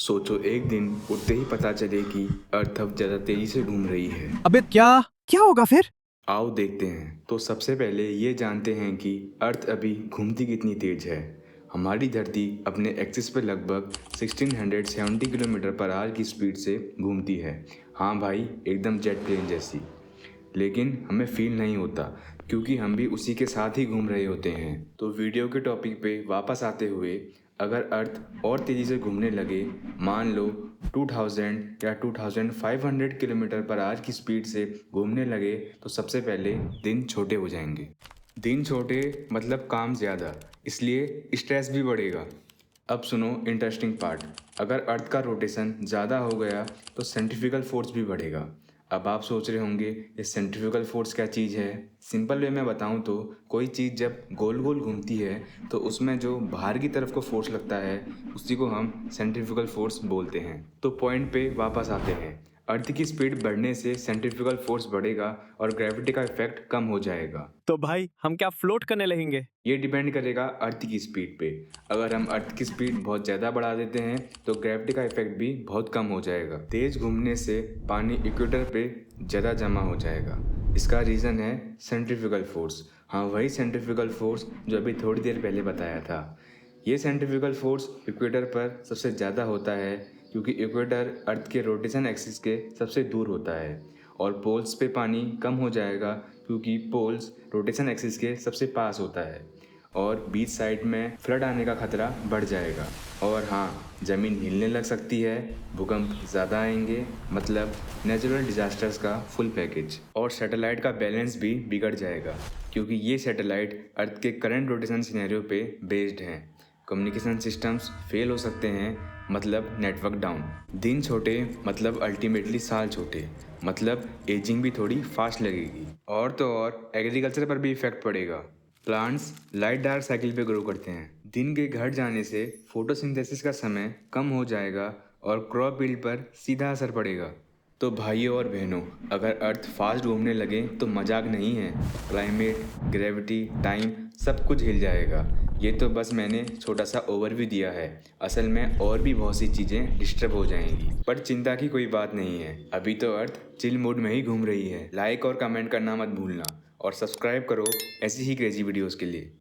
सोचो एक दिन उठते ही पता चले कि अर्थ अब ज्यादा तेजी से घूम रही है। अबे क्या क्या होगा फिर? आओ देखते हैं। तो सबसे पहले ये जानते हैं कि अर्थ अभी घूमती कितनी तेज है। हमारी धरती अपने एक्सिस पर लगभग 1670 किलोमीटर पर आवर की स्पीड से घूमती है। हाँ भाई, एकदम जेट प्लेन जैसी। लेकिन हमें फील नहीं होता क्योंकि हम भी उसी के साथ ही घूम रहे होते हैं। तो वीडियो के टॉपिक पे वापस आते हुए, अगर अर्थ और तेज़ी से घूमने लगे, मान लो 2000 या 2500 किलोमीटर पर आवर की स्पीड से घूमने लगे, तो सबसे पहले दिन छोटे हो जाएंगे। दिन छोटे मतलब काम ज़्यादा, इसलिए स्ट्रेस भी बढ़ेगा। अब सुनो इंटरेस्टिंग पार्ट। अगर अर्थ का रोटेशन ज़्यादा हो गया तो सेंट्रीफ्यूगल फोर्स भी बढ़ेगा। अब आप सोच रहे होंगे ये सेंट्रीफ्यूगल फोर्स क्या चीज़ है। सिंपल वे में बताऊं तो कोई चीज़ जब गोल गोल घूमती है तो उसमें जो बाहर की तरफ को फोर्स लगता है उसी को हम सेंट्रीफ्यूगल फोर्स बोलते हैं। तो पॉइंट पे वापस आते हैं। अर्थ की स्पीड बढ़ने से सेंट्रीफ्यूगल फोर्स बढ़ेगा और ग्रेविटी का इफेक्ट कम हो जाएगा। तो भाई हम क्या फ्लोट करने लगेंगे? ये डिपेंड करेगा अर्थ की स्पीड पे। अगर हम अर्थ की स्पीड बहुत ज़्यादा बढ़ा देते हैं तो ग्रेविटी का इफेक्ट भी बहुत कम हो जाएगा। तेज घूमने से पानी इक्वेटर पे ज़्यादा जमा हो जाएगा। इसका रीज़न है सेंट्रीफ्यूगल फोर्स। हाँ, वही सेंट्रीफ्यूगल फोर्स जो अभी थोड़ी देर पहले बताया था। ये सेंट्रीफ्यूगल फोर्स इक्वेटर पर सबसे ज़्यादा होता है क्योंकि इक्वेटर अर्थ के रोटेशन एक्सिस के सबसे दूर होता है। और पोल्स पे पानी कम हो जाएगा क्योंकि पोल्स रोटेशन एक्सिस के सबसे पास होता है। और बीच साइड में फ्लड आने का खतरा बढ़ जाएगा। और हाँ, ज़मीन हिलने लग सकती है, भूकंप ज़्यादा आएंगे, मतलब नेचुरल डिजास्टर्स का फुल पैकेज। और सैटेलाइट का बैलेंस भी बिगड़ जाएगा क्योंकि ये सैटेलाइट अर्थ के करंट रोटेशन सिनेरियो पे बेस्ड हैं। कम्युनिकेशन सिस्टम्स फेल हो सकते हैं, मतलब नेटवर्क डाउन। दिन छोटे मतलब अल्टीमेटली साल छोटे, मतलब एजिंग भी थोड़ी फास्ट लगेगी। और तो और एग्रीकल्चर पर भी इफेक्ट पड़ेगा। प्लांट्स लाइट डार्क साइकिल पे ग्रो करते हैं। दिन के घट जाने से फोटोसिंथेसिस का समय कम हो जाएगा और क्रॉप यील्ड पर सीधा असर पड़ेगा। तो भाइयों और बहनों, अगर अर्थ फास्ट घूमने लगे तो मजाक नहीं है। क्लाइमेट, ग्रेविटी, टाइम सब कुछ हिल जाएगा। ये तो बस मैंने छोटा सा ओवरव्यू दिया है। असल में और भी बहुत सी चीज़ें डिस्टर्ब हो जाएंगी, पर चिंता की कोई बात नहीं है। अभी तो अर्थ चिल मोड में ही घूम रही है। लाइक और कमेंट करना मत भूलना और सब्सक्राइब करो ऐसी ही क्रेजी वीडियोस के लिए।